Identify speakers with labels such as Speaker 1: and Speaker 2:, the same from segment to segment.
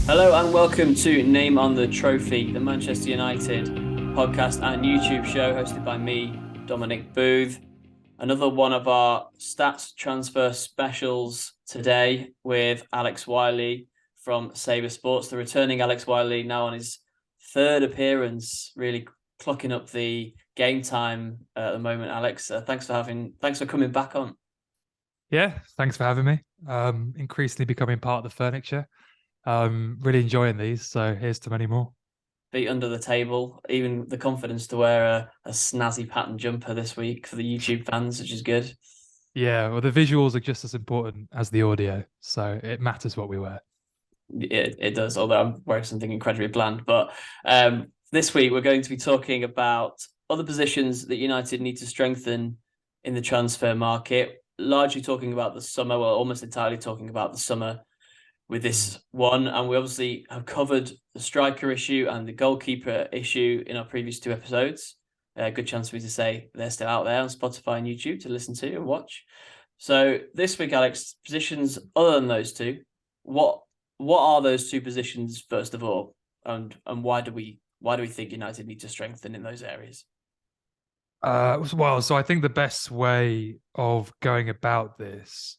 Speaker 1: Hello and welcome to Name on the Trophy, the Manchester United podcast and YouTube show hosted by me, Dominic Booth. Another one of our stats transfer specials today with Alex Wylie from Sabr Sports. The returning Alex Wylie now on his third appearance, really clocking up the game time at the moment. Alex, thanks for coming back on.
Speaker 2: Yeah, thanks for having me. Increasingly becoming part of the furniture. Really enjoying these, so here's to many more.
Speaker 1: Feet under the table, even the confidence to wear a snazzy pattern jumper this week for the YouTube fans, which is good.
Speaker 2: Yeah, well, the visuals are just as important as the audio, so it matters what we wear.
Speaker 1: It does, although I'm wearing something incredibly bland. But this week we're going to be talking about other positions that United need to strengthen in the transfer market, largely talking about the summer, well, almost entirely talking about the summer with this one. And we obviously have covered the striker issue and the goalkeeper issue in our previous two episodes. Good chance for me to say they're still out there on Spotify and YouTube to listen to and watch. So this week, Alex, positions other than those two, what are those two positions first of all, and why do we think United need to strengthen in those areas?
Speaker 2: So I think the best way of going about this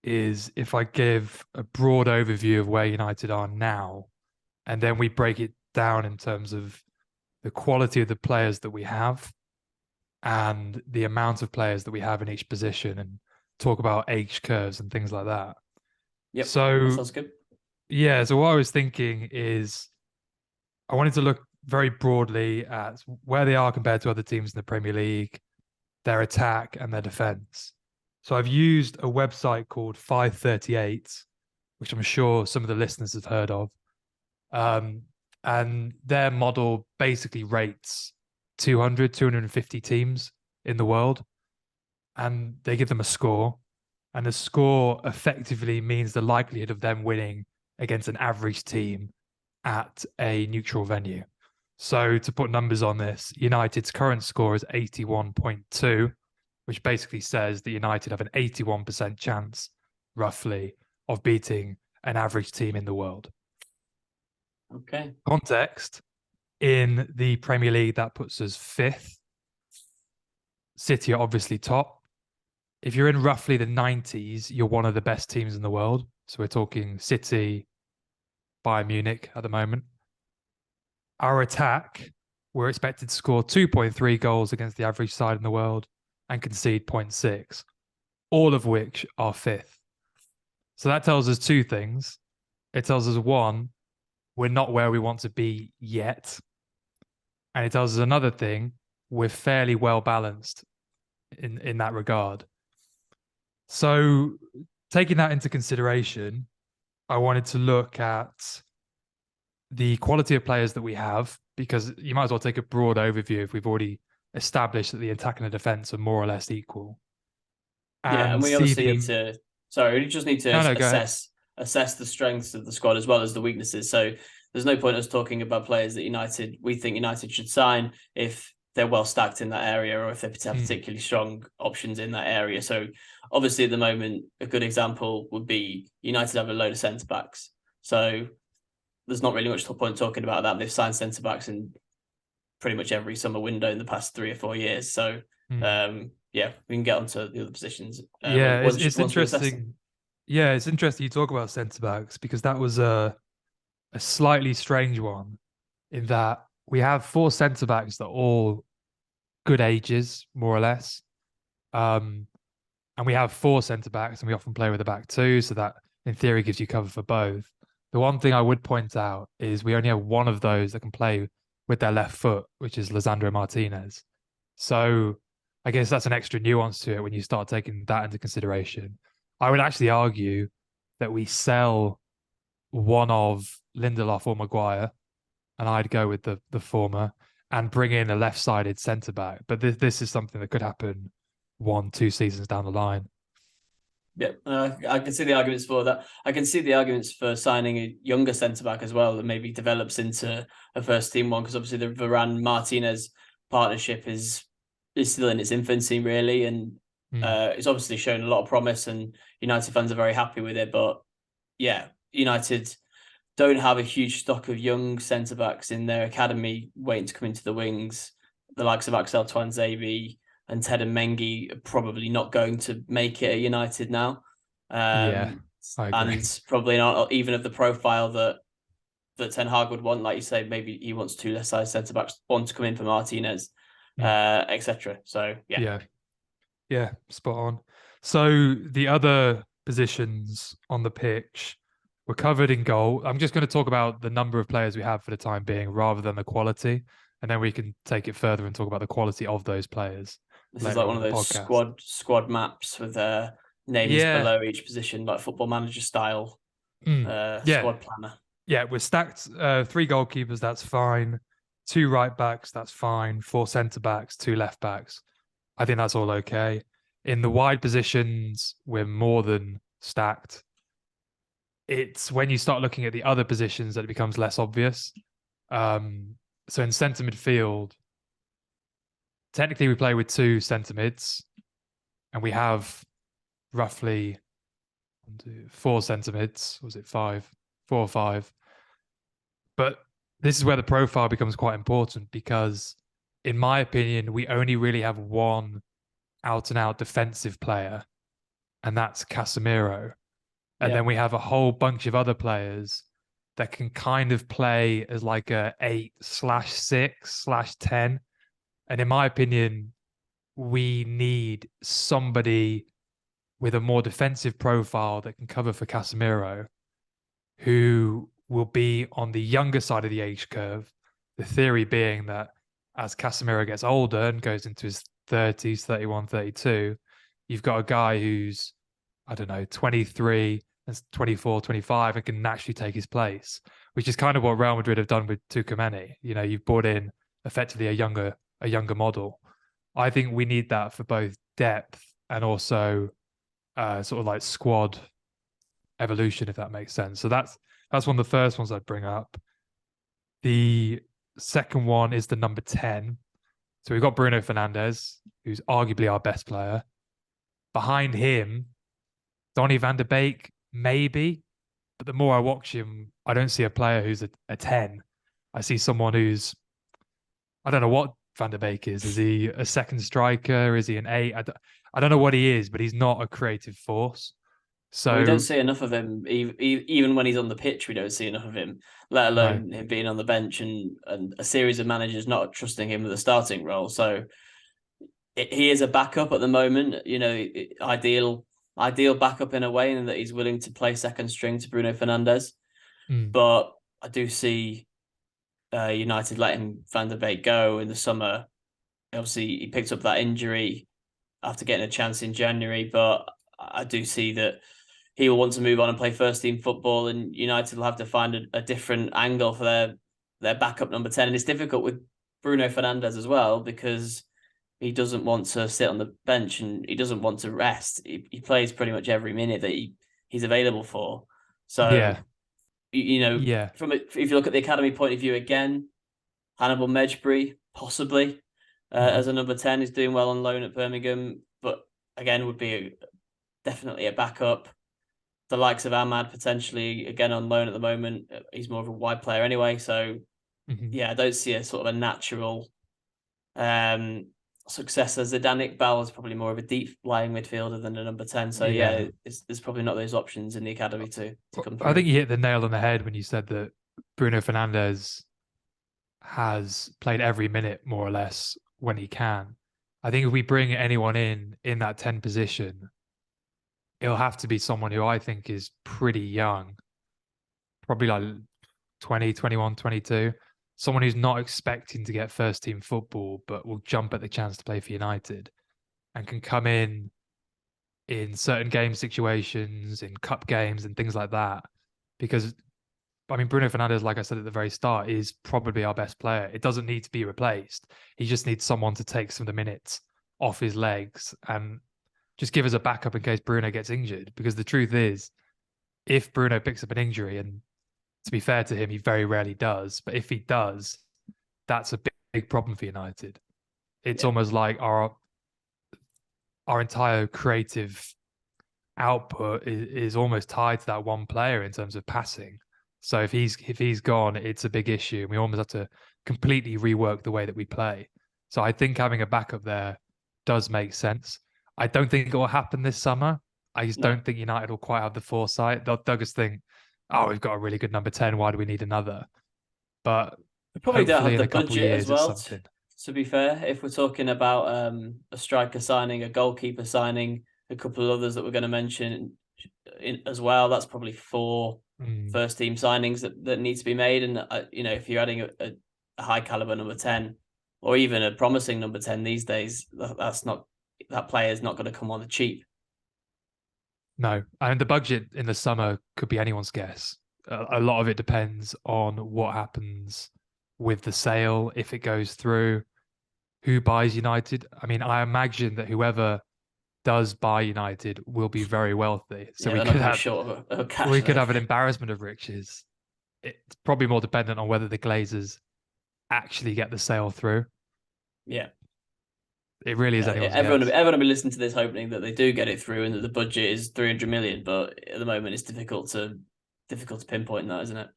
Speaker 2: is if I give a broad overview of where United are now, and then we break it down in terms of the quality of the players that we have and the amount of players that we have in each position, and talk about age curves and things like that.
Speaker 1: Yep, that
Speaker 2: So
Speaker 1: sounds good.
Speaker 2: yeah, so what I was thinking is I wanted to look very broadly at where they are compared to other teams in the Premier League, their attack and their defense. So I've used a website called 538, which I'm sure some of the listeners have heard of. And their model basically rates 200, 250 teams in the world, and they give them a score. And the score effectively means the likelihood of them winning against an average team at a neutral venue. So to put numbers on this, United's current score is 81.2, which basically says that United have an 81% chance, roughly, of beating an average team in the world.
Speaker 1: Okay.
Speaker 2: Context, in the Premier League, that puts us fifth. City are obviously top. If you're in roughly the 90s, you're one of the best teams in the world. So we're talking City, Bayern Munich at the moment. Our attack, we're expected to score 2.3 goals against the average side in the world and concede 0.6, all of which are fifth. So that tells us two things. It tells us, one, we're not where we want to be yet. And it tells us another thing, we're fairly well balanced in that regard. So taking that into consideration, I wanted to look at the quality of players that we have, because you might as well take a broad overview if we've already established that the attack and the defense are more or less equal.
Speaker 1: Yeah, and
Speaker 2: And
Speaker 1: we
Speaker 2: see
Speaker 1: obviously
Speaker 2: the
Speaker 1: need to. Sorry, we just need to
Speaker 2: no, no, go ahead.
Speaker 1: assess the strengths of the squad as well as the weaknesses. So there's no point us talking about players that we think United should sign if they're well stacked in that area or if they have particularly strong options in that area. So obviously at the moment, a good example would be United have a load of centre backs. So there's not really much point talking about that. They've signed centre backs in pretty much every summer window in the past 3 or 4 years. So yeah, we can get onto the other positions
Speaker 2: Yeah, it's
Speaker 1: once we assess them.
Speaker 2: interesting. Yeah, it's interesting you talk about centre backs, because that was a slightly strange one, in that we have four centre backs that are all good ages, more or less. Um, and we have four centre backs, and we often play with a back two, so that in theory gives you cover for both. The one thing I would point out is we only have one of those that can play with their left foot, which is Lisandro Martinez. So I guess that's an extra nuance to it when you start taking that into consideration. I would actually argue that we sell one of Lindelof or Maguire, and I'd go with the former, and bring in a left-sided centre back. But this is something that could happen 1, 2 seasons down the line.
Speaker 1: Yeah, I can see the arguments for that. I can see the arguments for signing a younger centre back as well that maybe develops into a first team one, because obviously the Varane Martinez partnership is still in its infancy really, and it's obviously shown a lot of promise, and United fans are very happy with it. But yeah, United don't have a huge stock of young centre backs in their academy waiting to come into the wings. The likes of Axel Tuanzebe and Ted and Mengi are probably not going to make it at United now.
Speaker 2: Yeah, I agree.
Speaker 1: And probably not even of the profile that Ten Hag would want. Like you say, maybe he wants two less size centre backs, one to come in for Martinez, etc. So
Speaker 2: Yeah. Yeah, spot on. So the other positions on the pitch were covered in goal. I'm just going to talk about the number of players we have for the time being rather than the quality. And then we can take it further and talk about the quality of those players
Speaker 1: this is
Speaker 2: later
Speaker 1: like
Speaker 2: on
Speaker 1: one
Speaker 2: in
Speaker 1: of
Speaker 2: the
Speaker 1: those
Speaker 2: podcast.
Speaker 1: squad maps with names
Speaker 2: Yeah.
Speaker 1: below each position, like Football Manager style
Speaker 2: Yeah.
Speaker 1: squad planner.
Speaker 2: Yeah. We're stacked. Three goalkeepers, that's fine. Two right backs, that's fine. Four centre backs, two left backs. I think that's all okay. In the wide positions, we're more than stacked. It's when you start looking at the other positions that it becomes less obvious. So in centre midfield, technically we play with two centre mids, and we have roughly four centre mids. Was it five? Four or five. But this is where the profile becomes quite important because, in my opinion, we only really have one out and out defensive player, and that's Casemiro. And then we have a whole bunch of other players that can kind of play as like a 8/6/10. And in my opinion, we need somebody with a more defensive profile that can cover for Casemiro, who will be on the younger side of the age curve. The theory being that as Casemiro gets older and goes into his 30s, 31, 32, you've got a guy who's, I don't know, 23 and 24, 25 and can naturally take his place, which is kind of what Real Madrid have done with Tuchumeni. You know, you've brought in effectively a younger model. I think we need that for both depth and also sort of like squad evolution, if that makes sense. So that's one of the first ones I'd bring up. The second one is the number 10. So we've got Bruno Fernandes, who's arguably our best player. Behind him, Donny van de Beek, maybe. But the more I watch him, I don't see a player who's a 10. I see someone who's, I don't know what Van der Beek is. Is he a second striker? Is he an 8? I don't know what he is, but he's not a creative force.
Speaker 1: And we don't
Speaker 2: So,
Speaker 1: see enough of him, even when he's on the pitch. We don't see enough of him, let
Speaker 2: no.
Speaker 1: alone him being on the bench and a series of managers not trusting him with a starting role. So he is a backup at the moment. You know, ideal backup in a way, in that he's willing to play second string to Bruno Fernandes. But I do see United letting Van der Beek go in the summer. Obviously, he picked up that injury after getting a chance in January, but I do see that he will want to move on and play first team football, and United will have to find a different angle for their backup number 10. And it's difficult with Bruno Fernandes as well, because he doesn't want to sit on the bench and he doesn't want to rest. He plays pretty much every minute that he's available for. So,
Speaker 2: Yeah.
Speaker 1: you know,
Speaker 2: Yeah.
Speaker 1: if you look at the academy point of view again, Hannibal Mejbri, possibly, as a number 10, is doing well on loan at Birmingham, but again, would be definitely a backup. The likes of Ahmad, potentially, again, on loan at the moment. He's more of a wide player anyway. So, yeah, I don't see a sort of a natural successor. Zidane Iqbal is probably more of a deep lying midfielder than a number 10. So, yeah, there's probably not those options in the academy to come through.
Speaker 2: I think you hit the nail on the head when you said that Bruno Fernandes has played every minute more or less when he can. I think if we bring anyone in that 10 position, it'll have to be someone who I think is pretty young, probably like 20, 21, 22. Someone who's not expecting to get first team football, but will jump at the chance to play for United and can come in certain game situations, in cup games and things like that. Because, I mean, Bruno Fernandes, like I said at the very start, is probably our best player. It doesn't need to be replaced. He just needs someone to take some of the minutes off his legs and just give us a backup in case Bruno gets injured. Because the truth is, if Bruno picks up an injury, and to be fair to him, he very rarely does, but if he does, that's a big problem for United. It's almost like our entire creative output is almost tied to that one player in terms of passing. So if he's gone, it's a big issue. And we almost have to completely rework the way that we play. So I think having a backup there does make sense. I don't think it will happen this summer. I just
Speaker 1: No,
Speaker 2: don't think United will quite have the foresight. They'll just think, oh, we've got a really good number 10. Why do we need another? But
Speaker 1: we probably don't
Speaker 2: hopefully
Speaker 1: have
Speaker 2: in
Speaker 1: the
Speaker 2: a couple of
Speaker 1: budget as
Speaker 2: years, it's
Speaker 1: well.
Speaker 2: something.
Speaker 1: To be fair, if we're talking about a striker signing, a goalkeeper signing, a couple of others that we're going to mention as well, that's probably four
Speaker 2: Mm,
Speaker 1: first team signings that need to be made. And if you're adding a high caliber number 10 or even a promising number 10 these days, that player is not going to come on the cheap.
Speaker 2: no. And the budget in the summer could be anyone's guess. A lot of it depends on what happens with the sale, if it goes through, who buys United. I mean, I imagine that whoever does buy United will be very wealthy. So
Speaker 1: Yeah, they're not going to be short of cash.
Speaker 2: we could have an embarrassment of riches. It's probably more dependent on whether the Glazers actually get the sale through.
Speaker 1: Yeah.
Speaker 2: It really is
Speaker 1: Yeah,
Speaker 2: anyone's
Speaker 1: everyone,
Speaker 2: guess.
Speaker 1: everyone will be listening to this hoping that they do get it through and that the budget is 300 million. But at the moment, it's difficult to pinpoint that, isn't it?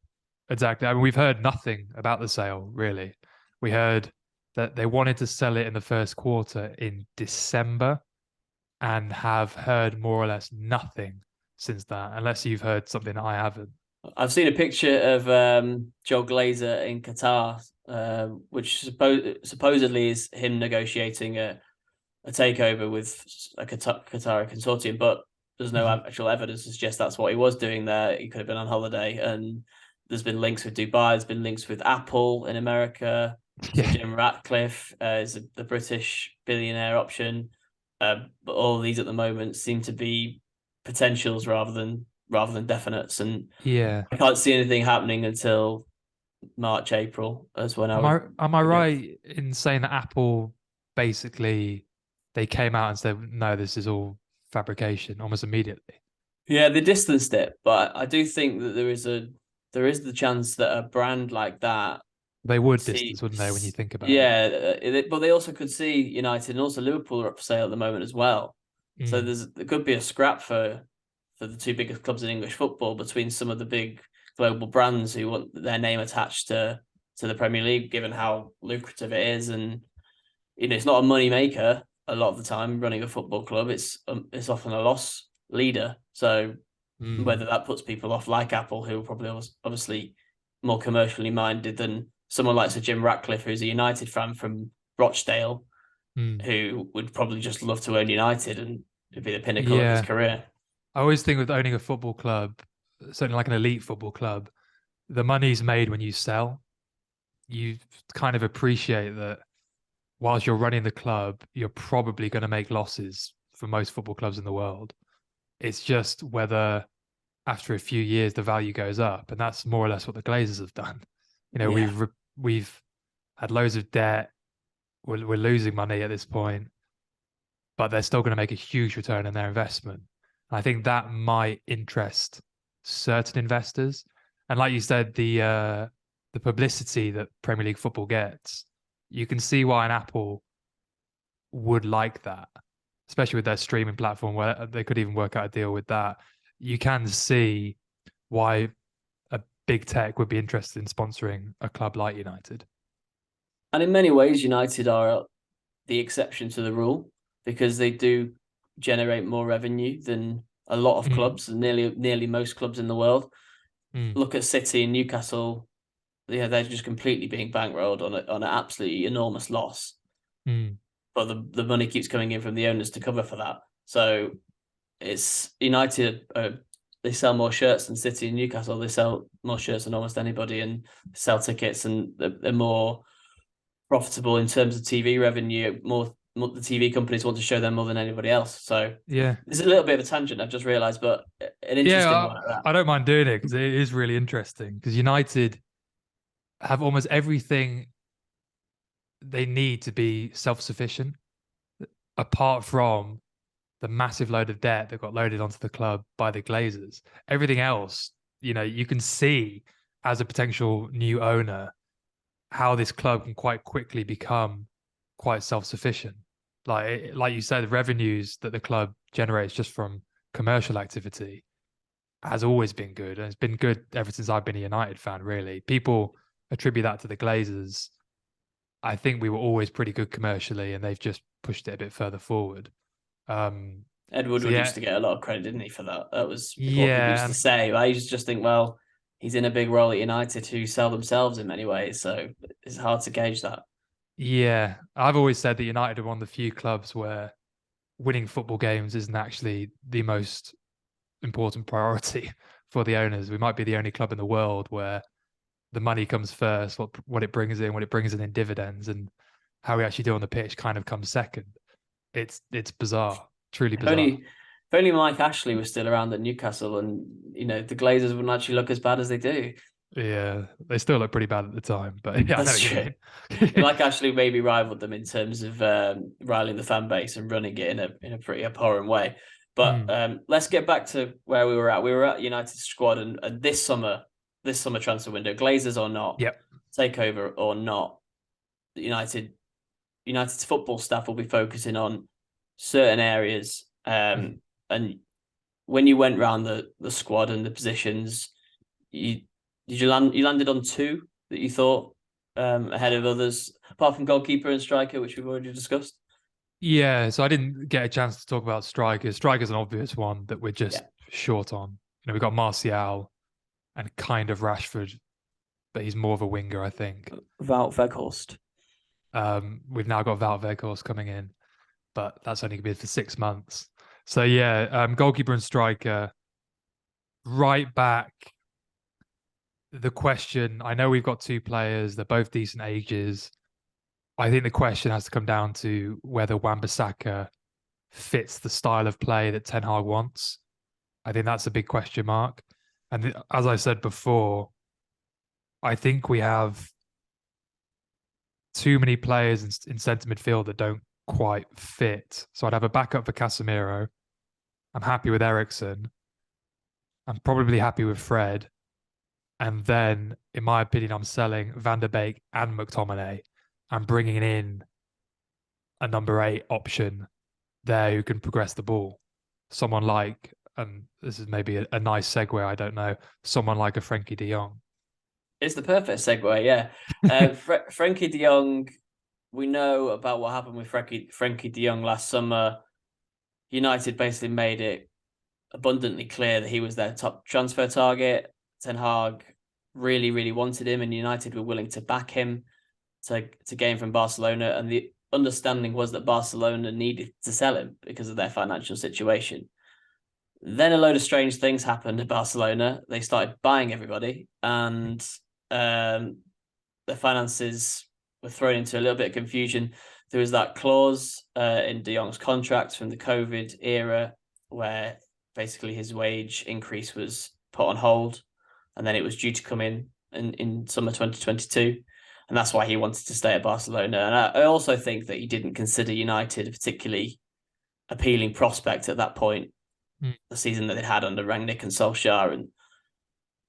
Speaker 2: Exactly. I mean, we've heard nothing about the sale, really. We heard that they wanted to sell it in the first quarter in December and have heard more or less nothing since that, unless you've heard something I haven't.
Speaker 1: I've seen a picture of Joe Glazer in Qatar, which supposedly is him negotiating a takeover with a Qatari consortium, but there's no actual evidence to suggest that's what he was doing there. He could have been on holiday, and there's been links with Dubai. There's been links with Apple in America. So
Speaker 2: Yeah.
Speaker 1: Jim Ratcliffe is the British billionaire option. But all of these at the moment seem to be potentials rather than definites, and
Speaker 2: Yeah.
Speaker 1: I can't see anything happening until March, April, as when I
Speaker 2: Am
Speaker 1: would
Speaker 2: I
Speaker 1: predict.
Speaker 2: right in saying that Apple basically they came out and said no, this is all fabrication almost immediately?
Speaker 1: Yeah, they distanced it, but I do think that there is the chance that a brand like that
Speaker 2: They
Speaker 1: could
Speaker 2: would
Speaker 1: see,
Speaker 2: distance, wouldn't they, when you think about it?
Speaker 1: yeah, but they also could see United and also Liverpool are up for sale at the moment as well. So
Speaker 2: Mm,
Speaker 1: there could be a scrap for the two biggest clubs in English football between some of the big global brands who want their name attached to the Premier League, given how lucrative it is, and it's not a money maker a lot of the time. Running a football club, it's often a loss leader. So
Speaker 2: mm,
Speaker 1: whether that puts people off, like Apple, who are probably obviously more commercially minded than someone like Sir Jim Ratcliffe, who's a United fan from Rochdale,
Speaker 2: mm.
Speaker 1: who would probably just love to own United and it'd be the pinnacle of his
Speaker 2: Yeah.
Speaker 1: career.
Speaker 2: I always think with owning a football club, certainly like an elite football club, the money's made when you sell. You kind of appreciate that whilst you're running the club, you're probably going to make losses for most football clubs in the world. It's just whether after a few years the value goes up, and that's more or less what the Glazers have done. You know,
Speaker 1: Yeah.
Speaker 2: we've had loads of debt. We're losing money at this point, but they're still going to make a huge return on their investment. I think that might interest certain investors. And like you said, the publicity that Premier League football gets, you can see why an Apple would like that, especially with their streaming platform where they could even work out a deal with that. You can see why a big tech would be interested in sponsoring a club like United.
Speaker 1: And in many ways, United are the exception to the rule because they do generate more revenue than a lot of
Speaker 2: Mm,
Speaker 1: clubs, and nearly most clubs in the world.
Speaker 2: mm,
Speaker 1: Look at City and Newcastle. Yeah, they're just completely being bankrolled on an absolutely enormous loss.
Speaker 2: mm.
Speaker 1: But the money keeps coming in from the owners to cover for that. So it's United. They sell more shirts than City and Newcastle. They sell more shirts than almost anybody, and sell tickets, and they're more profitable in terms of TV revenue. More the TV companies want to show them more than anybody else. So
Speaker 2: Yeah.
Speaker 1: it's a little bit of a tangent I've just realised, but an
Speaker 2: Yeah,
Speaker 1: interesting one at that.
Speaker 2: I don't mind doing it because it is really interesting because United have almost everything they need to be self-sufficient, apart from the massive load of debt that got loaded onto the club by the Glazers. Everything else, you can see as a potential new owner how this club can quite quickly become quite self-sufficient. Like you said, the revenues that the club generates just from commercial activity has always been good, and it's been good ever since I've been a United fan. Really, people attribute that to the Glazers. I think we were always pretty good commercially, and they've just pushed it a bit further forward.
Speaker 1: Ed
Speaker 2: So
Speaker 1: Woodward
Speaker 2: yeah,
Speaker 1: used to get a lot of credit, didn't he, for that? That was what people used
Speaker 2: yeah,
Speaker 1: to say. I used to just think, well, he's in a big role at United who sell themselves in many ways, so it's hard to gauge that.
Speaker 2: yeah. I've always said that United are one of the few clubs where winning football games isn't actually the most important priority for the owners. We might be the only club in the world where the money comes first, what it brings in, what it brings in dividends, and how we actually do on the pitch kind of comes second. It's bizarre, truly
Speaker 1: If
Speaker 2: bizarre.
Speaker 1: only Mike Ashley was still around at Newcastle, and the Glazers wouldn't actually look as bad as they do.
Speaker 2: Yeah, they still look pretty bad at the time, but yeah, I know
Speaker 1: That's
Speaker 2: what you
Speaker 1: true.
Speaker 2: mean.
Speaker 1: Mike Ashley maybe rivaled them in terms of riling the fan base and running it in a pretty abhorrent way. But
Speaker 2: Mm,
Speaker 1: let's get back to where we were at. We were at United squad, and this summer transfer window, Glazers or not,
Speaker 2: yep.
Speaker 1: takeover or not, United's football staff will be focusing on certain areas.
Speaker 2: Mm.
Speaker 1: And when you went round the squad and the positions, you you landed on two that you thought ahead of others, apart from goalkeeper and striker, which we've already discussed.
Speaker 2: Yeah, so I didn't get a chance to talk about strikers. Striker's an obvious one that we're just
Speaker 1: Yeah,
Speaker 2: short on. We've got Martial and kind of Rashford, but he's more of a winger, I think.
Speaker 1: Wout Weghorst.
Speaker 2: We've now got Wout Weghorst coming in, but that's only going to be for 6 months. So yeah, goalkeeper and striker. Right back, the question, I know we've got two players, they're both decent ages. I think the question has to come down to whether Wan-Bissaka fits the style of play that Ten Hag wants. I think that's a big question mark. And as I said before, I think we have too many players in centre midfield that don't quite fit. So I'd have a backup for Casemiro. I'm happy with Eriksen. I'm probably happy with Fred. And then, in my opinion, I'm selling Van der Beek and McTominay and bringing in a number 8 option there who can progress the ball. Someone like, and this is maybe a nice segue, I don't know, someone like a Frenkie de Jong.
Speaker 1: It's the perfect segue, yeah. Frenkie de Jong, we know about what happened with Frenkie de Jong last summer. United basically made it abundantly clear that he was their top transfer target. Ten Hag really, really wanted him, and United were willing to back him to gain from Barcelona. And the understanding was that Barcelona needed to sell him because of their financial situation. Then a load of strange things happened at Barcelona. They started buying everybody, and their finances were thrown into a little bit of confusion. There was that clause in De Jong's contract from the COVID era where basically his wage increase was put on hold, and then it was due to come in summer 2022. And that's why he wanted to stay at Barcelona. And I also think that he didn't consider United a particularly appealing prospect at that point, the season that they had under Rangnick and Solskjaer and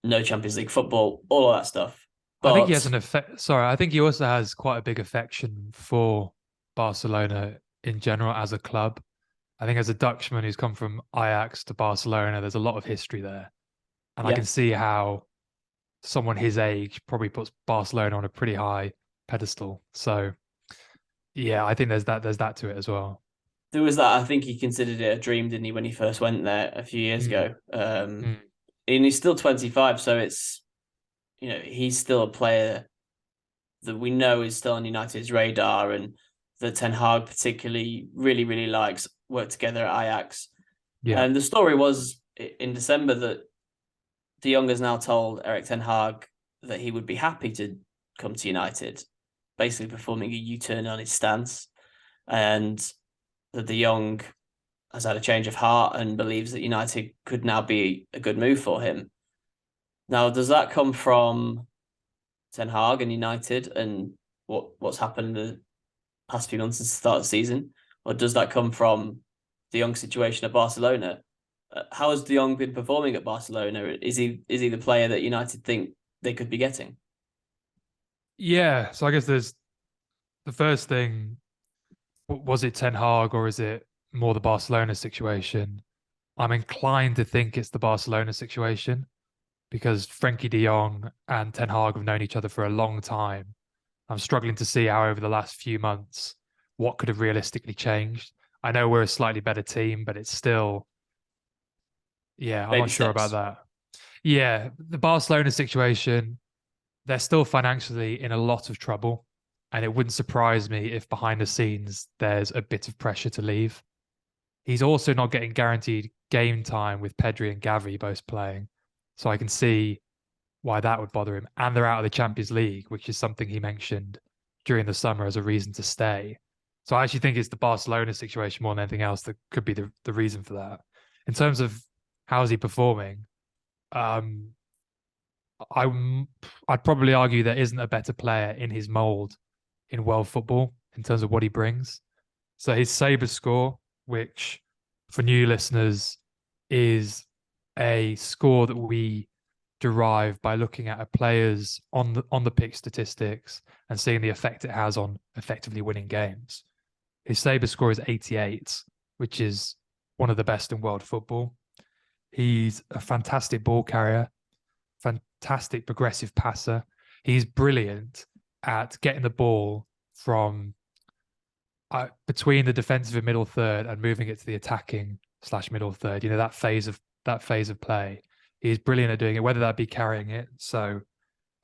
Speaker 1: no Champions League football, all of that stuff.
Speaker 2: I think he has
Speaker 1: But
Speaker 2: an effect. Sorry, I think he also has quite a big affection for Barcelona in general as a club. I think as a Dutchman who's come from Ajax to Barcelona, there's a lot of history there. And I
Speaker 1: yeah,
Speaker 2: can see how someone his age probably puts Barcelona on a pretty high pedestal. So yeah, I think there's that to it as well.
Speaker 1: there was that. I think he considered it a dream, didn't he, when he first went there a few years
Speaker 2: Mm,
Speaker 1: ago?
Speaker 2: mm,
Speaker 1: And he's still 25, so he's still a player that we know is still on United's radar, and that Ten Hag particularly really, really likes. Work together at Ajax.
Speaker 2: yeah,
Speaker 1: And the story was in December that De Jong has now told Erik Ten Hag that he would be happy to come to United, basically performing a U-turn on his stance, and that De Jong has had a change of heart and believes that United could now be a good move for him. Now, does that come from Ten Hag and United and what's happened in the past few months since the start of the season, or does that come from De Jong's situation at Barcelona? How has De Jong been performing at Barcelona? Is he the player that United think they could be getting?
Speaker 2: yeah. So I guess there's the first thing. Was it Ten Hag or is it more the Barcelona situation? I'm inclined to think it's the Barcelona situation because Frenkie de Jong and Ten Hag have known each other for a long time. I'm struggling to see how over the last few months what could have realistically changed. I know we're a slightly better team, but it's still, yeah, I'm
Speaker 1: Baby
Speaker 2: not sure about
Speaker 1: steps.
Speaker 2: that. Yeah, the Barcelona situation, they're still financially in a lot of trouble. And it wouldn't surprise me if behind the scenes there's a bit of pressure to leave. He's also not getting guaranteed game time with Pedri and Gavi both playing. So I can see why that would bother him. And they're out of the Champions League, which is something he mentioned during the summer as a reason to stay. So I actually think it's the Barcelona situation more than anything else that could be the reason for that. In terms of how's he performing, um, I I'd probably argue there isn't a better player in his mold in world football in terms of what he brings. So his Sabr score, which for new listeners is a score that we derive by looking at a player's on the pitch statistics and seeing the effect it has on effectively winning games. His Sabr score is 88, which is one of the best in world football. He's a fantastic ball carrier, fantastic progressive passer. He's brilliant at getting the ball from between the defensive and middle third and moving it to the attacking slash middle third. You know, that phase of play. He's brilliant at doing it, whether that be carrying it. So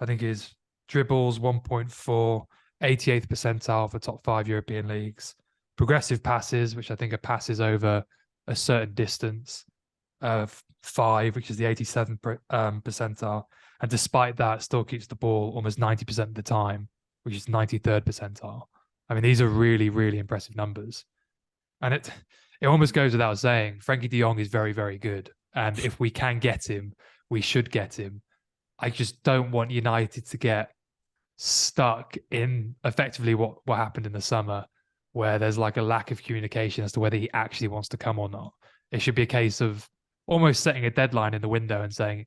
Speaker 2: I think his dribbles 1.4, 88th percentile for top 5 European leagues. Progressive passes, which I think are passes over a certain distance, 5, which is the 87th percentile. And despite that, still keeps the ball almost 90% of the time, which is 93rd percentile. I mean, these are really, really impressive numbers. And it almost goes without saying, Frenkie de Jong is very, very good. And if we can get him, we should get him. I just don't want United to get stuck in effectively what happened in the summer, where there's like a lack of communication as to whether he actually wants to come or not. It should be a case of almost setting a deadline in the window and saying,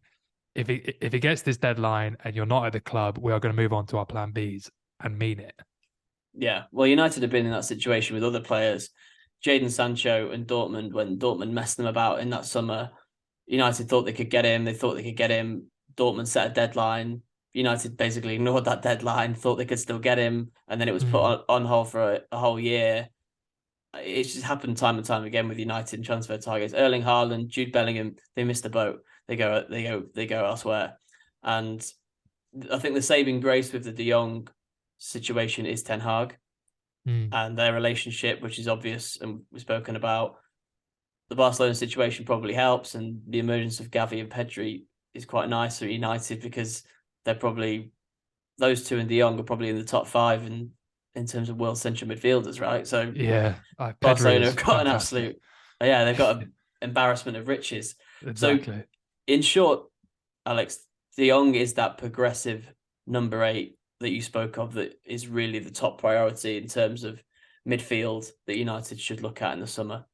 Speaker 2: if it gets this deadline and you're not at the club, we are going to move on to our plan Bs and mean it.
Speaker 1: Yeah, well, United have been in that situation with other players, Jadon Sancho and Dortmund. When Dortmund messed them about in that summer, United thought they could get him. They thought they could get him. Dortmund set a deadline. United basically ignored that deadline, thought they could still get him, and then it was put on hold for a whole year. It's just happened time and time again with United and transfer targets. Erling Haaland, Jude Bellingham, they missed the boat. They go elsewhere. And I think the saving grace with the De Jong situation is Ten Hag and their relationship, which is obvious and we've spoken about. The Barcelona situation probably helps, and the emergence of Gavi and Pedri is quite nice for United because they're probably, those two and De Jong are probably in the top 5 in terms of world central midfielders, right? So
Speaker 2: yeah,
Speaker 1: Barcelona
Speaker 2: Pedri is
Speaker 1: have got
Speaker 2: fantastic.
Speaker 1: an absolute, they've got an embarrassment of riches.
Speaker 2: Exactly.
Speaker 1: So in short, Alex, De Jong is that progressive number 8 that you spoke of that is really the top priority in terms of midfield that United should look at in the summer.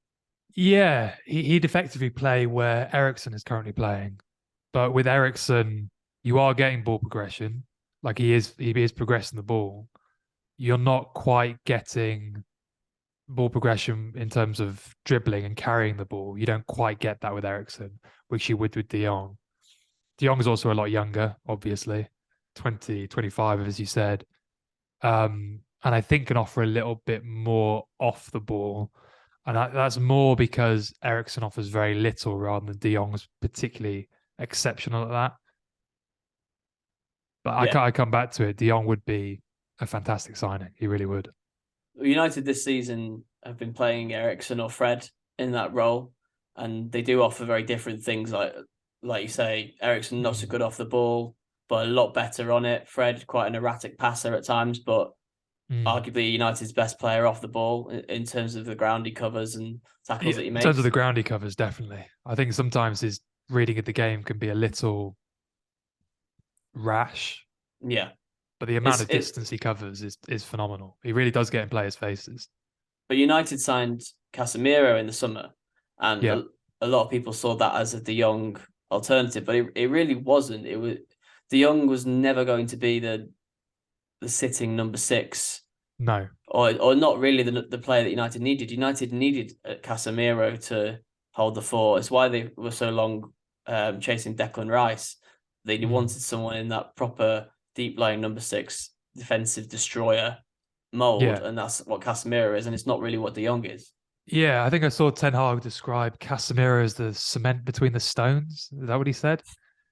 Speaker 2: Yeah, he'd effectively play where Eriksen is currently playing. But with Eriksen, you are getting ball progression. Like he is progressing the ball. You're not quite getting ball progression in terms of dribbling and carrying the ball. You don't quite get that with Eriksen, which you would with De Jong. De Jong is also a lot younger, obviously, 20, 25, as you said. And I think can offer a little bit more off the ball. And that's more because Eriksen offers very little rather than De Jong's particularly exceptional at that. But
Speaker 1: Yeah.
Speaker 2: I come back to it. De Jong would be a fantastic signing. He really would.
Speaker 1: United this season have been playing Eriksen or Fred in that role, and they do offer very different things. Like you say, Eriksen not so good off the ball, but a lot better on it. Fred quite an erratic passer at times, but arguably United's best player off the ball in terms of the ground he covers and tackles that he makes.
Speaker 2: In terms of the ground he covers, definitely. I think sometimes his reading of the game can be a little rash.
Speaker 1: Yeah.
Speaker 2: But the amount of distance he covers is phenomenal. He really does get in players' faces.
Speaker 1: But United signed Casemiro in the summer, and a lot of people saw that as a De Jong alternative, but it really wasn't. It was De Jong was never going to be the sitting number 6.
Speaker 2: No.
Speaker 1: Or not really the player that United needed. United needed Casemiro to hold the fort. It's why they were so long chasing Declan Rice. They wanted someone in that proper deep lying number 6 defensive destroyer mold,
Speaker 2: Yeah.
Speaker 1: and that's what Casemiro is, and it's not really what De Jong is.
Speaker 2: Yeah, I think I saw Ten Hag describe Casemiro as the cement between the stones. Is that what he said?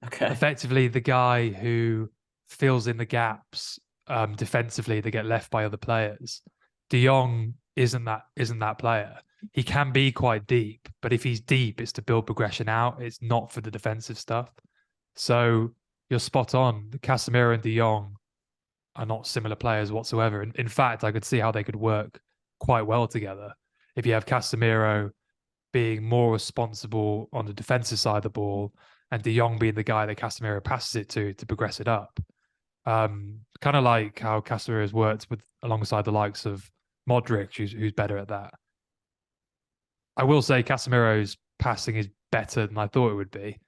Speaker 1: Okay.
Speaker 2: Effectively, the guy who fills in the gaps defensively that get left by other players. De Jong isn't that player. He can be quite deep, but if he's deep, it's to build progression out. It's not for the defensive stuff. So you're spot on. Casemiro and De Jong are not similar players whatsoever. In fact, I could see how they could work quite well together. If you have Casemiro being more responsible on the defensive side of the ball and De Jong being the guy that Casemiro passes it to progress it up. Kind of like how Casemiro has worked with alongside the likes of Modric, who's better at that. I will say Casemiro's passing is better than I thought it would be.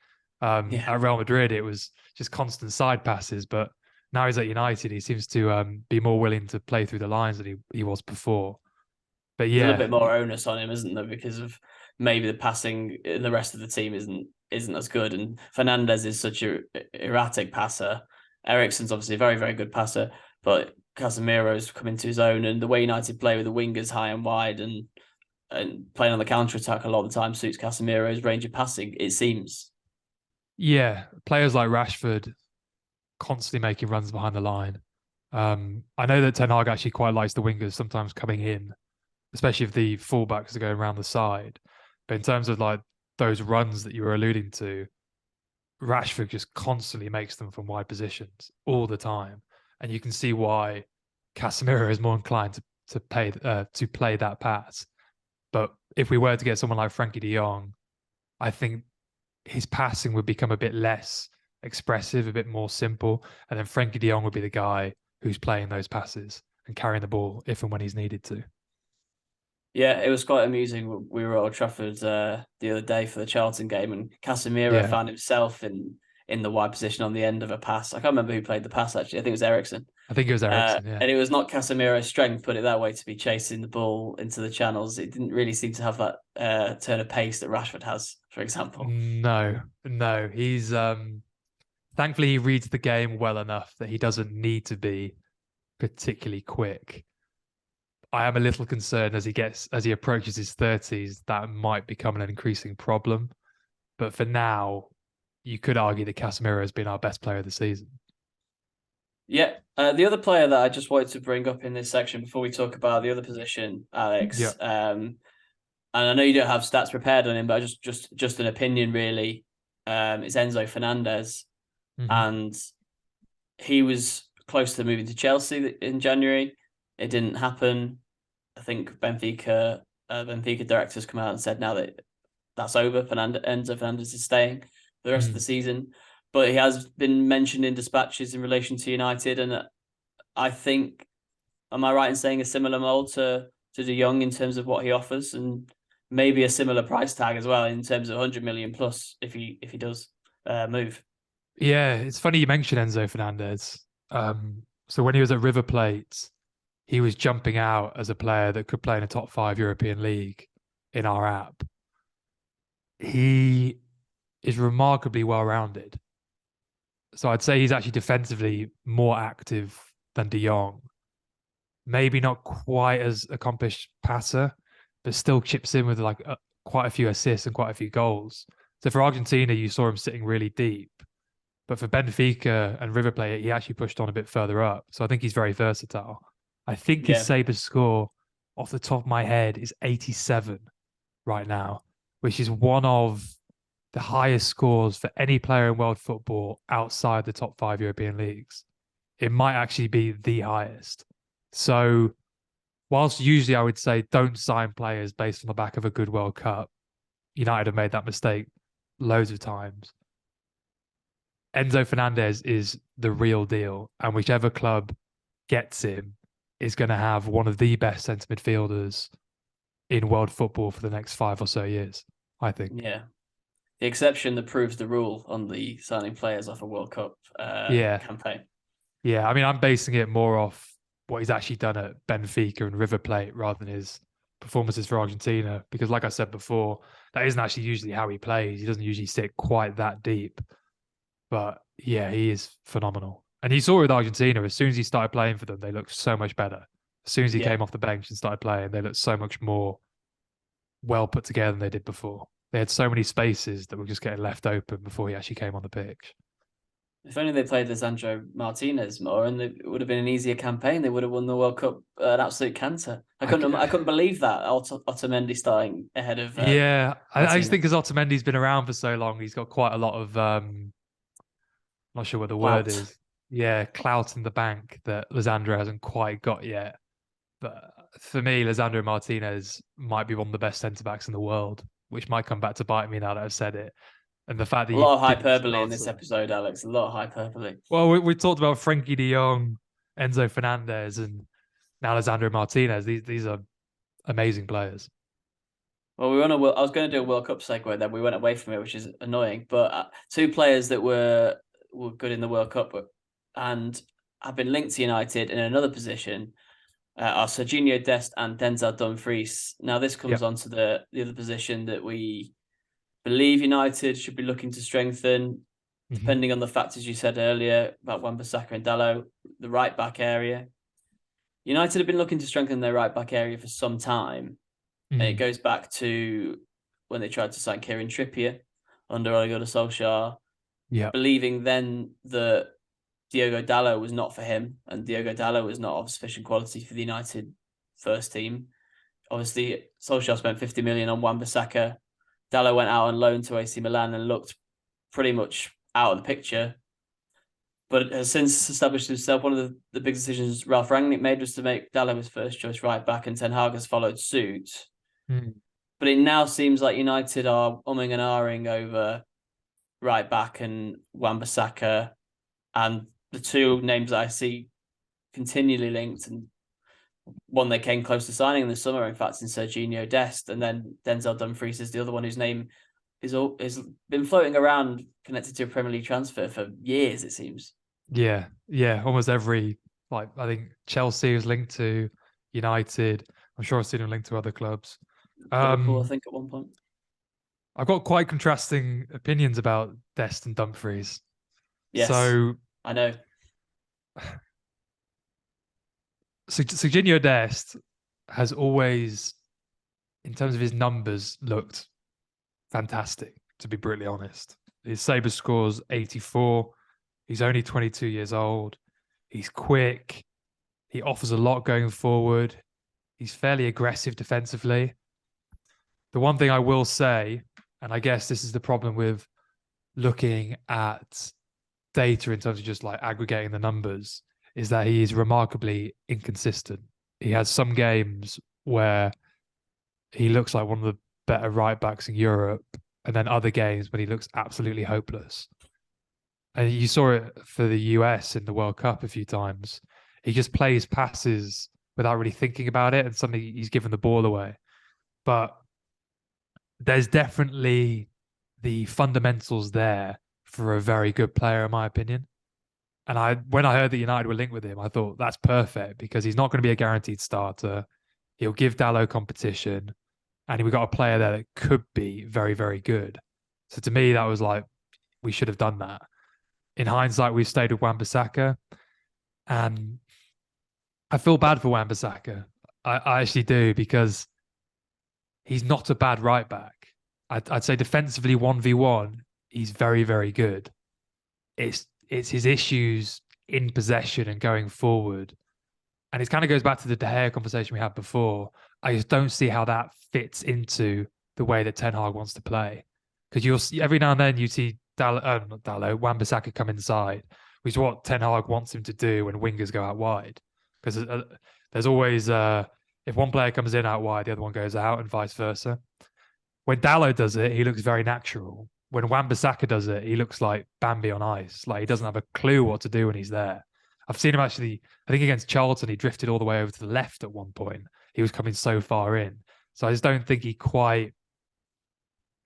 Speaker 1: Yeah.
Speaker 2: At Real Madrid, it was just constant side passes, but now he's at United, he seems to be more willing to play through the lines than he was before. But
Speaker 1: There's a little
Speaker 2: yeah,
Speaker 1: bit more onus on him, isn't there? Because of maybe the passing in the rest of the team isn't as good. And Fernandez is such a erratic passer. Eriksen's obviously a very, very good passer, but Casemiro's come into his own, and the way United play with the wingers high and wide and playing on the counter attack a lot of the time suits Casemiro's range of passing, it seems.
Speaker 2: yeah, players like Rashford constantly making runs behind the line. I know that Ten Hag actually quite likes the wingers sometimes coming in, especially if the fullbacks are going around the side. But in terms of like those runs that you were alluding to, Rashford just constantly makes them from wide positions all the time, and you can see why Casemiro is more inclined to play that pass. But if we were to get someone like Frenkie de Jong, I think his passing would become a bit less expressive, a bit more simple, and then Frenkie de Jong would be the guy who's playing those passes and carrying the ball if and when he's needed to.
Speaker 1: Yeah, it was quite amusing. We were at Old Trafford the other day for the Charlton game, and Casemiro
Speaker 2: Yeah,
Speaker 1: found himself in the wide position on the end of a pass. I can't remember who played the pass actually. I think it was Eriksen.
Speaker 2: I think it was Eriksen. Yeah,
Speaker 1: And it was not Casemiro's strength, put it that way, to be chasing the ball into the channels. It didn't really seem to have that turn of pace that Rashford has, for example.
Speaker 2: no, no, he's thankfully he reads the game well enough that he doesn't need to be particularly quick. I am a little concerned as he approaches his 30s that might become an increasing problem. But for now, you could argue that Casemiro has been our best player of the season.
Speaker 1: Yeah. The other player that I just wanted to bring up in this section before we talk about the other position,
Speaker 2: Yeah.
Speaker 1: Alex, and I know you don't have stats prepared on him, but just an opinion really, is Enzo Fernandez.
Speaker 2: Mm-hmm.
Speaker 1: And he was close to moving to Chelsea in January. It didn't happen. I think Benfica directors come out and said now that that's over. Enzo Fernandez is staying for the rest of the season, but he has been mentioned in dispatches in relation to United, and I think, am I right in saying a similar mold to De Jong in terms of what he offers, and maybe a similar price tag as well in terms of 100 million plus if he does move.
Speaker 2: Yeah, it's funny you mentioned Enzo Fernandez. So when he was at River Plate, he was jumping out as a player that could play in a top 5 European league in our app. He is remarkably well rounded. So I'd say he's actually defensively more active than De Jong. Maybe not quite as accomplished passer, but still chips in with quite a few assists and quite a few goals. So for Argentina, you saw him sitting really deep. But for Benfica and River Plate, he actually pushed on a bit further up. So I think he's very versatile. I think his
Speaker 1: Yeah,
Speaker 2: Sabr score off the top of my head is 87 right now, which is one of the highest scores for any player in world football outside the top 5 European leagues. It might actually be the highest. So whilst usually I would say don't sign players based on the back of a good World Cup, United have made that mistake loads of times. Enzo Fernandez is the real deal, and whichever club gets him is going to have one of the best centre midfielders in world football for the next 5 or so years, I think.
Speaker 1: yeah. The exception that proves the rule on the signing players off a World Cup
Speaker 2: Yeah.
Speaker 1: campaign.
Speaker 2: Yeah. I mean, I'm basing it more off what he's actually done at Benfica and River Plate rather than his performances for Argentina, because like I said before, that isn't actually usually how he plays. He doesn't usually sit quite that deep. But yeah, he is phenomenal. And you saw with Argentina, as soon as he started playing for them, they looked so much better. As soon as he
Speaker 1: Yeah.
Speaker 2: came off the bench and started playing, they looked so much more well put together than they did before. They had so many spaces that were just getting left open before he actually came on the pitch.
Speaker 1: If only they played Lisandro Martinez more, and it would have been an easier campaign. They would have won the World Cup an absolute canter. I couldn't believe that Otamendi starting ahead of
Speaker 2: Yeah, I just
Speaker 1: Martinez.
Speaker 2: think because Otamendi's been around for so long, he's got quite a lot of not sure what the word
Speaker 1: Clout.
Speaker 2: is. Yeah, clout in the bank that Lisandro hasn't quite got yet. But for me, Lisandro Martinez might be one of the best centre backs in the world, which might come back to bite me now that I've said it. And the fact that
Speaker 1: A lot of
Speaker 2: he didn't
Speaker 1: hyperbole in
Speaker 2: start.
Speaker 1: this episode, Alex. A lot of hyperbole.
Speaker 2: Well, we talked about Frenkie de Jong, Enzo Fernandez, and now Lisandro Martinez. These are amazing players.
Speaker 1: Well, I was going to do a World Cup segue, then we went away from it, which is annoying. But two players that were good in the World Cup and have been linked to United in another position are Serginho Dest and Denzel Dumfries. Now, this comes on to the other position that we believe United should be looking to strengthen, depending on the factors you said earlier about Wan-Bissaka and Dalot, the right back area. United have been looking to strengthen their right back area for some time. And it goes back to when they tried to sign Kieran Trippier under Ole Gunnar Solskjaer, believing then that Diogo Dalot was not for him, and Diogo Dalot was not of sufficient quality for the United first team. Obviously, Solskjaer spent 50 million on Wan-Bissaka. Dalot went out on loan to AC Milan and looked pretty much out of the picture, but has since established himself. One of the big decisions Ralph Rangnick made was to make Dalot his first choice right back, and Ten Hag has followed suit. But it now seems like United are umming and ahhing over right back and Wan-Bissaka, and the two names that I see continually linked, and one they came close to signing in the summer, in fact, in Serginho Dest, and then Denzel Dumfries is the other one whose name is been floating around connected to a Premier League transfer for years, it seems.
Speaker 2: Yeah, almost every, I think Chelsea was linked to United. I'm sure I've seen him linked to other clubs.
Speaker 1: Liverpool, I think, at one point.
Speaker 2: I've got quite contrasting opinions about Dest and Dumfries.
Speaker 1: Yes,
Speaker 2: so
Speaker 1: I know.
Speaker 2: Serginho Dest has always, in terms of his numbers, looked fantastic, to be brutally honest. His Sabr scores 84. He's only 22 years old. He's quick. He offers a lot going forward. He's fairly aggressive defensively. The one thing I will say, and I guess this is the problem with looking at data in terms of just aggregating the numbers, is that he is remarkably inconsistent. He has some games where he looks like one of the better right backs in Europe, and then other games when he looks absolutely hopeless. And you saw it for the US in the World Cup a few times. He just plays passes without really thinking about it, and suddenly he's given the ball away. But there's definitely the fundamentals there for a very good player, in my opinion. And when I heard that United were linked with him, I thought that's perfect, because he's not going to be a guaranteed starter. He'll give Dalot competition, and we've got a player there that could be very, very good. So to me, that was we should have done that. In hindsight, we've stayed with Wan-Bissaka, and I feel bad for Wan-Bissaka. I actually do, because he's not a bad right back. I'd say defensively 1v1, he's very, very good. It's his issues in possession and going forward. And it kind of goes back to the De Gea conversation we had before. I just don't see how that fits into the way that Ten Hag wants to play. Because you'll see, every now and then you see Wan-Bissaka come inside, which is what Ten Hag wants him to do when wingers go out wide. Because there's always, if one player comes in out wide, the other one goes out, and vice versa. When Dalot does it, he looks very natural. When Wan-Bissaka does it, he looks like Bambi on ice. He doesn't have a clue what to do when he's there. I've seen him actually, I think against Charlton, he drifted all the way over to the left at one point. He was coming so far in. So I just don't think he quite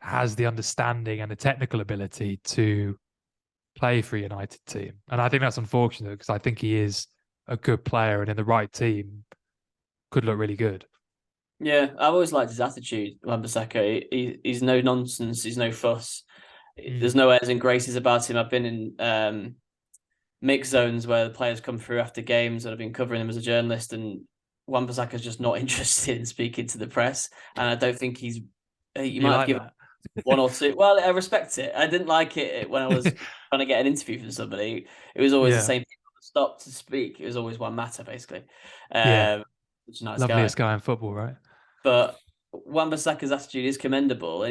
Speaker 2: has the understanding and the technical ability to play for a United team. And I think that's unfortunate, because I think he is a good player, and in the right team could look really good.
Speaker 1: Yeah, I've always liked his attitude, Wan-Bissaka. He's no nonsense. He's no fuss. There's
Speaker 2: Mm.
Speaker 1: no airs and graces about him. I've been in mixed zones where the players come through after games, and I've been covering them as a journalist, and Wan-Bissaka's just not interested in speaking to the press, and I don't think he
Speaker 2: You
Speaker 1: might have
Speaker 2: like
Speaker 1: given
Speaker 2: that?
Speaker 1: one or two. Well, I respect it. I didn't like it when I was trying to get an interview from somebody. It was always the
Speaker 2: Yeah.
Speaker 1: same people that stopped to speak. It was always one matter, basically.
Speaker 2: Yeah.
Speaker 1: Um, which is a nice guy.
Speaker 2: Loveliest guy in football, right?
Speaker 1: But Wan-Bissaka's attitude is commendable.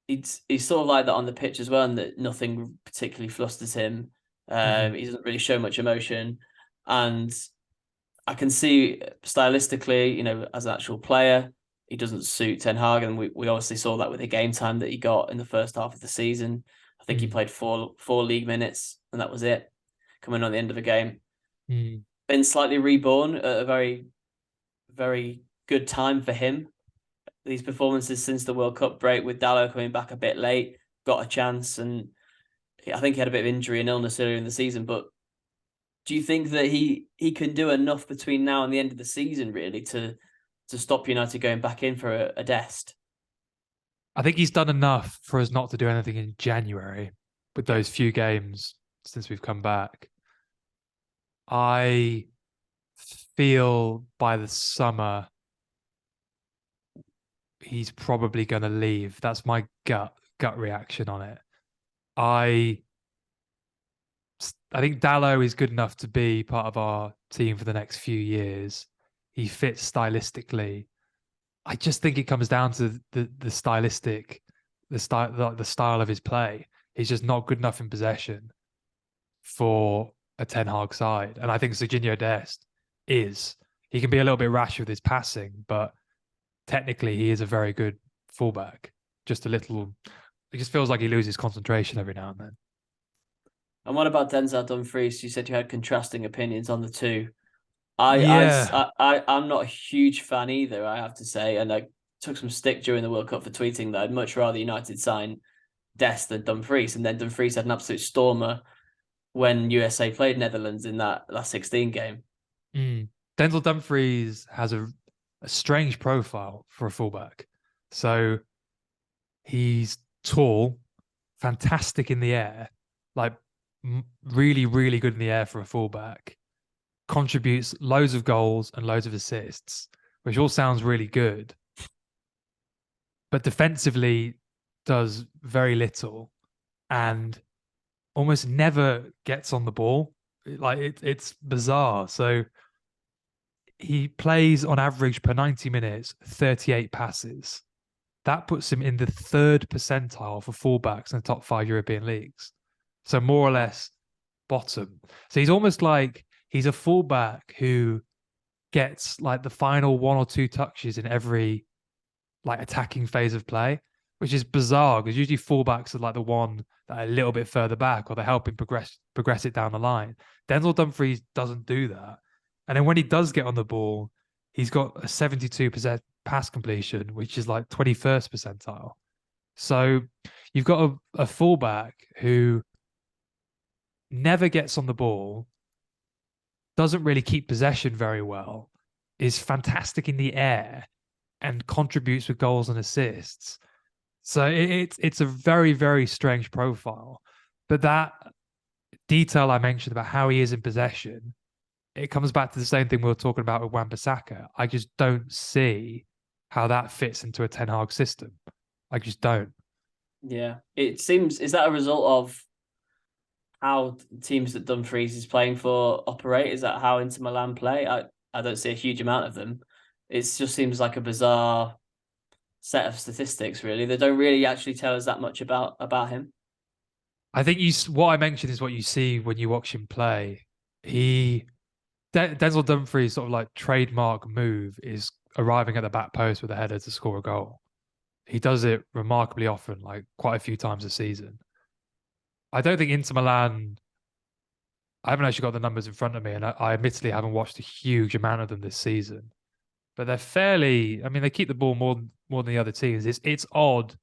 Speaker 1: He's sort of like that on the pitch as well, and that nothing particularly flusters him.
Speaker 2: Hmm.
Speaker 1: He doesn't really show much emotion, and I can see stylistically, as an actual player, he doesn't suit Ten Hag, and we obviously saw that with the game time that he got in the first half of the season. I think he
Speaker 2: Mm.
Speaker 1: played four league minutes, and that was it. Coming on the end of a game,
Speaker 2: Mm.
Speaker 1: been slightly reborn at a very, very good time for him. These performances since the World Cup break, with Dalot coming back a bit late, got a chance, and I think he had a bit of injury and illness earlier in the season. But do you think that he can do enough between now and the end of the season, really, to stop United going back in for a Dest?
Speaker 2: I think he's done enough for us not to do anything in January with
Speaker 1: Yeah,
Speaker 2: those few games since we've come back. I feel by the summer he's probably going to leave. That's my gut reaction on it. I I think Dallo is good enough to be part of our team for the next few years. He fits stylistically. I just think it comes down to the stylistic, the style of his play. He's just not good enough in possession for a Ten Hag side, and I think Serginho Dest is. He can be a little bit rash with his passing, but technically he is a very good fullback. Just a little. It just feels like he loses concentration every now and then.
Speaker 1: and what about Denzel Dumfries? You said you had contrasting opinions on the two.
Speaker 2: Yeah.
Speaker 1: I'm not a huge fan either, I have to say, and I took some stick during the World Cup for tweeting that I'd much rather United sign Dest than Dumfries, and then Dumfries had an absolute stormer when USA played Netherlands in that last 16 game.
Speaker 2: Mm. Denzel Dumfries has a strange profile for a fullback. So he's tall, fantastic in the air, like really, really good in the air for a fullback. Contributes loads of goals and loads of assists, which all sounds really good. But defensively, does very little and almost never gets on the ball. It's bizarre. So he plays on average per 90 minutes 38 passes. That puts him in the third percentile for fullbacks in the top 5 European leagues. So more or less bottom. So he's almost like he's a fullback who gets like the final one or two touches in every like attacking phase of play, which is bizarre because usually fullbacks are like the one that are a little bit further back or they're helping progress it down the line. Denzel Dumfries doesn't do that. And then when he does get on the ball, he's got a 72% pass completion, which is like 21st percentile. So you've got a fullback who never gets on the ball, doesn't really keep possession very well, is fantastic in the air, and contributes with goals and assists. So it's a very, very strange profile. But that detail I mentioned about how he is in possession, it comes back to the same thing we were talking about with Wan-Bissaka. I just don't see how that fits into a Ten Hag system. I just don't.
Speaker 1: Yeah, it seems, is that a result of how teams that Dumfries is playing for operate? Is that how Inter Milan play? I don't see a huge amount of them. It just seems like a bizarre set of statistics, really. They don't really actually tell us that much about him.
Speaker 2: I think what I mentioned is what you see when you watch him play. Denzel Dumfries' sort of like trademark move is arriving at the back post with a header to score a goal. He does it remarkably often, like quite a few times a season. I don't think Inter Milan. I haven't actually got the numbers in front of me, and I admittedly haven't watched a huge amount of them this season. But they're fairly. I mean, they keep the ball more than the other teams. It's odd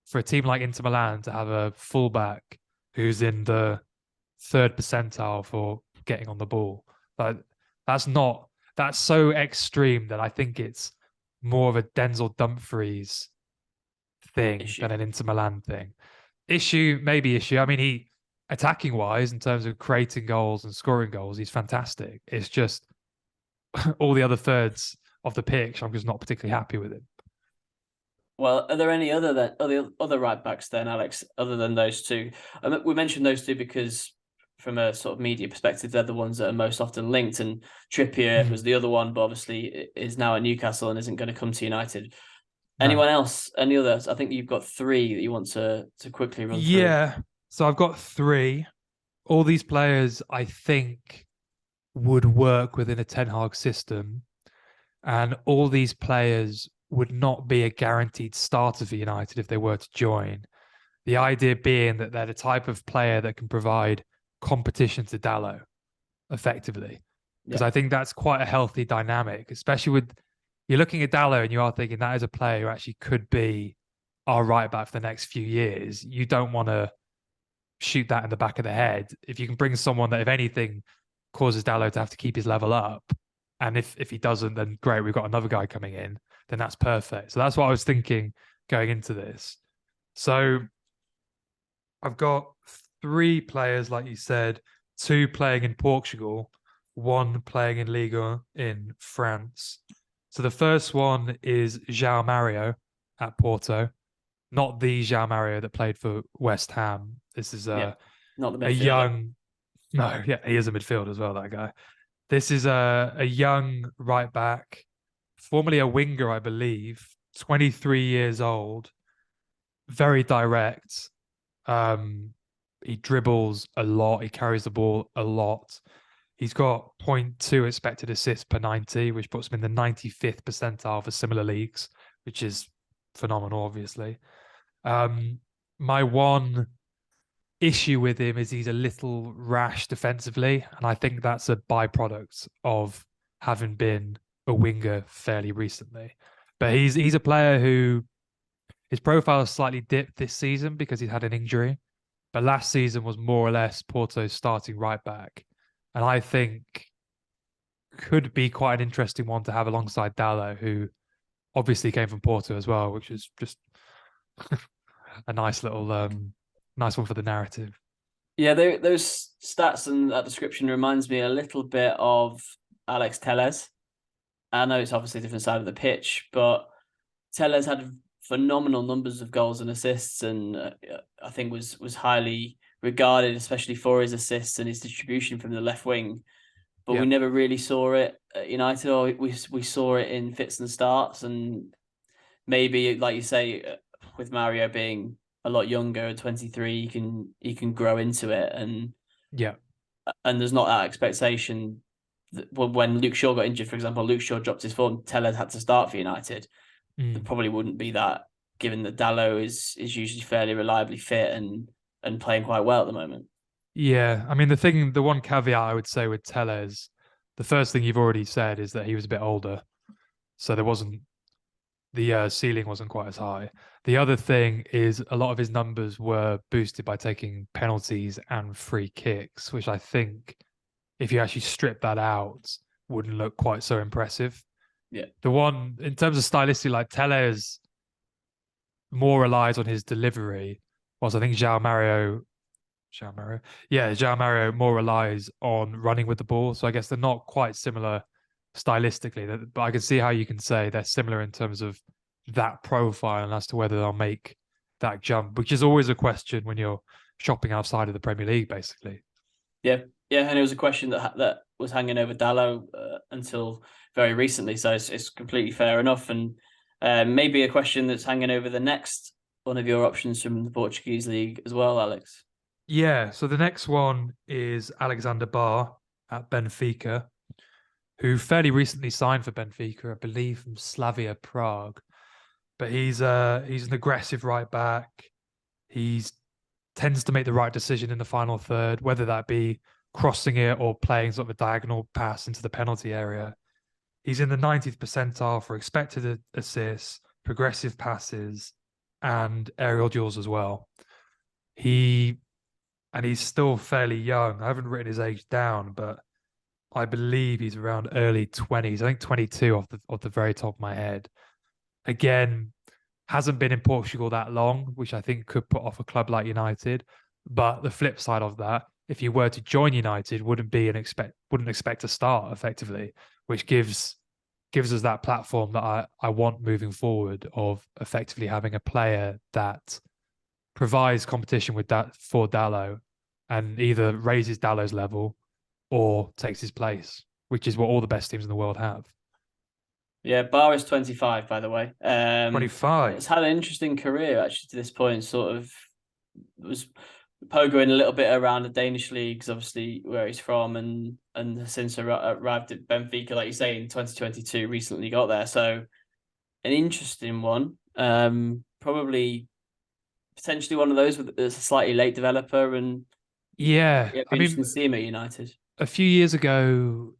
Speaker 2: for a team like Inter Milan to have a fullback who's in the third percentile for getting on the ball. But that's so extreme that I think it's more of a Denzel Dumfries thing
Speaker 1: issue.
Speaker 2: than an Inter Milan thing. Maybe issue. I mean, he attacking wise, in terms of creating goals and scoring goals, he's fantastic. It's just all the other thirds of the pitch, I'm just not particularly happy with him.
Speaker 1: Well, are there any other right backs then, Alex, other than those two? We mentioned those two because from a sort of media perspective, they're the ones that are most often linked. And Trippier was the other one, but obviously is now at Newcastle and isn't going to come to United.
Speaker 2: No.
Speaker 1: Anyone else? Any others? I think you've got three that you want to quickly run through.
Speaker 2: Yeah. So I've got three. All these players, I think, would work within a Ten Hag system. And all these players would not be a guaranteed starter for United if they were to join. The idea being that they're the type of player that can provide competition to Dalot effectively. Because I think that's quite a healthy dynamic, especially with you're looking at Dalot and you are thinking that is a player who actually could be our right back for the next few years. You don't want to shoot that in the back of the head. If you can bring someone that, if anything, causes Dalot to have to keep his level up, and if he doesn't, then great, we've got another guy coming in, then that's perfect. So that's what I was thinking going into this. So I've got three players, like you said, two playing in Portugal, one playing in Liga in France. So the first one is João Mario at Porto, not the João Mario that played for West Ham. This is
Speaker 1: not the
Speaker 2: a
Speaker 1: midfielder.
Speaker 2: young, no, yeah, he is a midfielder as well, that guy. This is a young right back, formerly a winger, I believe, 23 years old, very direct. He dribbles a lot. He carries the ball a lot. He's got 0.2 expected assists per 90, which puts him in the 95th percentile for similar leagues, which is phenomenal, obviously. My one issue with him is he's a little rash defensively, and I think that's a byproduct of having been a winger fairly recently. But he's a player who his profile has slightly dipped this season because he's had an injury. But last season was more or less Porto's starting right back. And I think could be quite an interesting one to have alongside Dalot, who obviously came from Porto as well, which is just a nice little nice one for the narrative.
Speaker 1: Yeah, those stats and that description reminds me a little bit of Alex Telles. I know it's obviously a different side of the pitch, but Telles had phenomenal numbers of goals and assists, and I think was highly regarded, especially for his assists and his distribution from the left wing. But we never really saw it at United, or we saw it in fits and starts, and maybe, like you say, with Mario being a lot younger at 23, he can grow into it, and there's not that expectation. When Luke Shaw got injured, for example, Luke Shaw dropped his form, Telles had to start for United. There probably wouldn't be that, given that Dalot is usually fairly reliably fit and playing quite well at the moment.
Speaker 2: Yeah, I mean the one caveat I would say with Telles, the first thing you've already said is that he was a bit older, so the ceiling wasn't quite as high. The other thing is a lot of his numbers were boosted by taking penalties and free kicks, which I think, if you actually strip that out, wouldn't look quite so impressive.
Speaker 1: Yeah.
Speaker 2: The one, in terms of stylistic, like Telles more relies on his delivery, whilst I think João Mario more relies on running with the ball. So I guess they're not quite similar stylistically, but I can see how you can say they're similar in terms of that profile and as to whether they'll make that jump, which is always a question when you're shopping outside of the Premier League, basically.
Speaker 1: Yeah, and it was a question that was hanging over Dalot until very recently, so it's completely fair enough, and maybe a question that's hanging over the next one of your options from the Portuguese league as well, Alex.
Speaker 2: Yeah, so the next one is Alexander Barr at Benfica, who fairly recently signed for Benfica, I believe from Slavia Prague. But he's an aggressive right back. He tends to make the right decision in the final third, whether that be crossing it or playing sort of a diagonal pass into the penalty area. He's in the 90th percentile for expected assists, progressive passes, and aerial duels as well. He's still fairly young. I haven't written his age down, but I believe he's around early 20s. I think 22 off the very top of my head. Again, hasn't been in Portugal that long, which I think could put off a club like United. But the flip side of that, if you were to join United, wouldn't expect to start effectively, which gives us that platform that I want moving forward of effectively having a player that provides competition with that for Dalot and either raises Dalot's level or takes his place, which is what all the best teams in the world have.
Speaker 1: Yeah, Bar is 25, by the way. It's
Speaker 2: 25.
Speaker 1: had an interesting career actually to this point. Sort of was pogoing a little bit around the Danish leagues, obviously where he's from, and since arrived at Benfica, like you say, in 2022, recently got there. So an interesting one. Probably potentially one of those that's a slightly late developer, and
Speaker 2: Yeah,
Speaker 1: it'd
Speaker 2: I
Speaker 1: be interesting
Speaker 2: mean,
Speaker 1: to see him at United.
Speaker 2: a few years ago,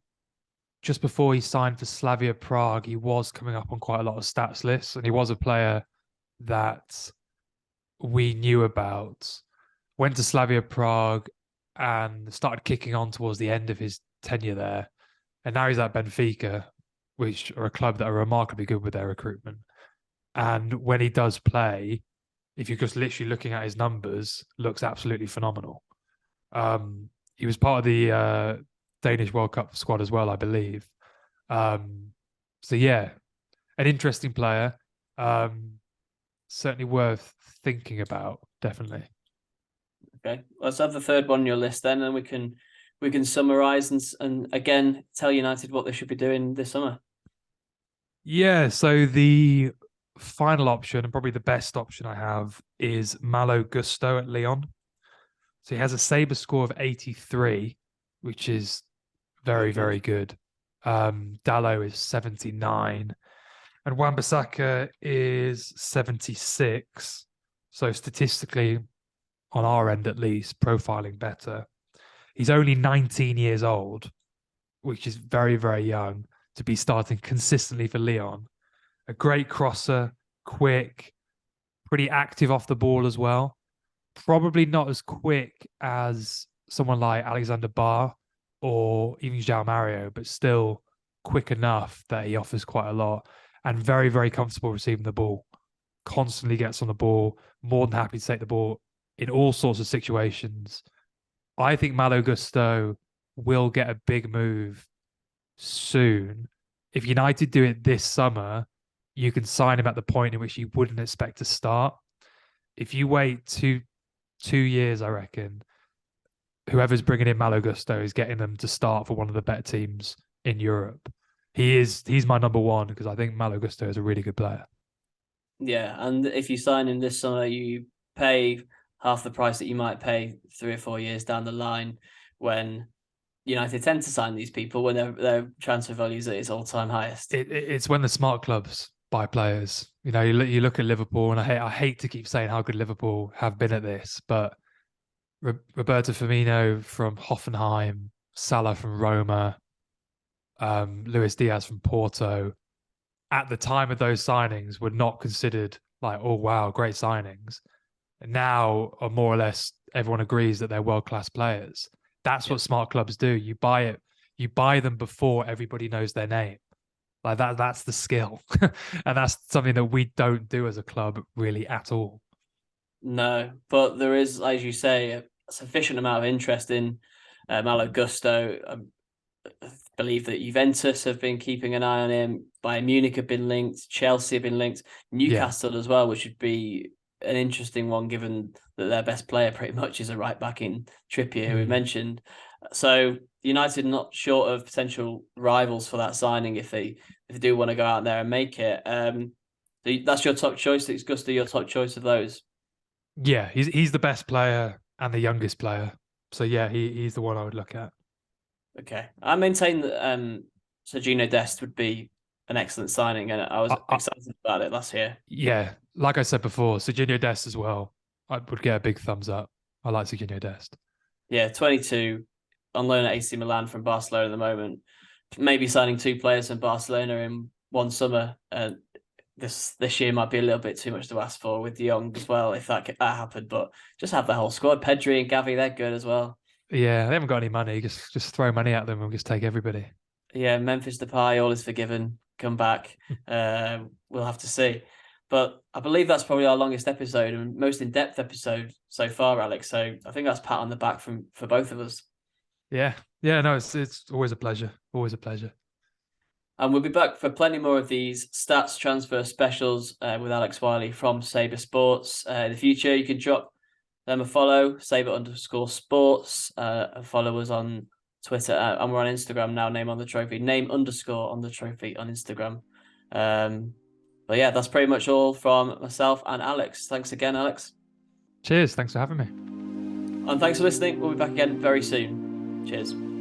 Speaker 2: just before he signed for Slavia Prague, he was coming up on quite a lot of stats lists, and he was a player that we knew about. Went to Slavia Prague and started kicking on towards the end of his tenure there. And now he's at Benfica, which are a club that are remarkably good with their recruitment. And when he does play, if you're just literally looking at his numbers, looks absolutely phenomenal. He was part of the Danish World Cup squad as well, I believe. So yeah, an interesting player. Certainly worth thinking about, definitely.
Speaker 1: Okay, let's have the third one on your list then, and we can summarize and again tell United what they should be doing this summer.
Speaker 2: Yeah, so the final option and probably the best option I have is Malo Gusto at Lyon. So he has a Sabre score of 83, which is very, very good. Dalot is 79 and Wan-Bissaka is 76. So statistically, on our end at least, profiling better. He's only 19 years old, which is very, very young to be starting consistently for Lyon. A great crosser, quick, pretty active off the ball as well. Probably not as quick as someone like Alexander Barr or even João Mario, but still quick enough that he offers quite a lot and very, very comfortable receiving the ball. Constantly gets on the ball, more than happy to take the ball in all sorts of situations. I think Malo Gusto will get a big move soon. If United do it this summer, you can sign him at the point in which you wouldn't expect to start. If you wait two years, I reckon whoever's bringing in Malo Gusto is getting them to start for one of the better teams in Europe. He's my number one because I think Malo Gusto is a really good player.
Speaker 1: Yeah, and if you sign him this summer, you pay half the price that you might pay 3 or 4 years down the line when United tend to sign these people when their transfer value is at its all-time highest.
Speaker 2: It's when the smart clubs buy players. You know, you look at Liverpool, and I hate to keep saying how good Liverpool have been at this, but Roberto Firmino from Hoffenheim, Salah from Roma, Luis Diaz from Porto, at the time of those signings were not considered like, oh wow, great signings. And now are more or less everyone agrees that they're world-class players. That's what smart clubs do. You buy them before everybody knows their name. Like that's the skill. And that's something that we don't do as a club really at all.
Speaker 1: No, but there is, as you say, a sufficient amount of interest in Malo Gusto. I believe that Juventus have been keeping an eye on him. Bayern Munich have been linked. Chelsea have been linked. Newcastle as well, which would be an interesting one given that their best player pretty much is a right back in Trippier, who we mentioned. So United not short of potential rivals for that signing if they do want to go out there and make it. That's your top choice. Is Gusto your top choice of those?
Speaker 2: Yeah, he's the best player and the youngest player. So yeah, he's the one I would look at.
Speaker 1: Okay, I maintain that Serginho Dest would be an excellent signing, and I was excited about it last year.
Speaker 2: Yeah, like I said before, Serginho Dest as well. I would get a big thumbs up. I like Serginho Dest.
Speaker 1: Yeah, 22, on loan at AC Milan from Barcelona at the moment. Maybe signing 2 players from Barcelona in one summer. This year might be a little bit too much to ask for with De Jong as well, if that happened. But just have the whole squad. Pedri and Gavi, they're good as well.
Speaker 2: Yeah, they haven't got any money. Just throw money at them and just take everybody.
Speaker 1: Yeah, Memphis Depay, all is forgiven. come back. We'll have to see. But I believe that's probably our longest episode and most in-depth episode so far, Alex. So I think that's pat on the back for both of us.
Speaker 2: Yeah. Yeah, no, it's always a pleasure. Always a pleasure.
Speaker 1: And we'll be back for plenty more of these stats transfer specials with Alex Wylie from Sabr Sports. In the future, you can drop them a follow, Sabr_sports, and follow us on Twitter. And we're on Instagram now, name on the trophy, name underscore on the trophy on Instagram. But yeah, that's pretty much all from myself and Alex. Thanks again, Alex.
Speaker 2: Cheers. Thanks for having me.
Speaker 1: And thanks for listening. We'll be back again very soon. Cheers.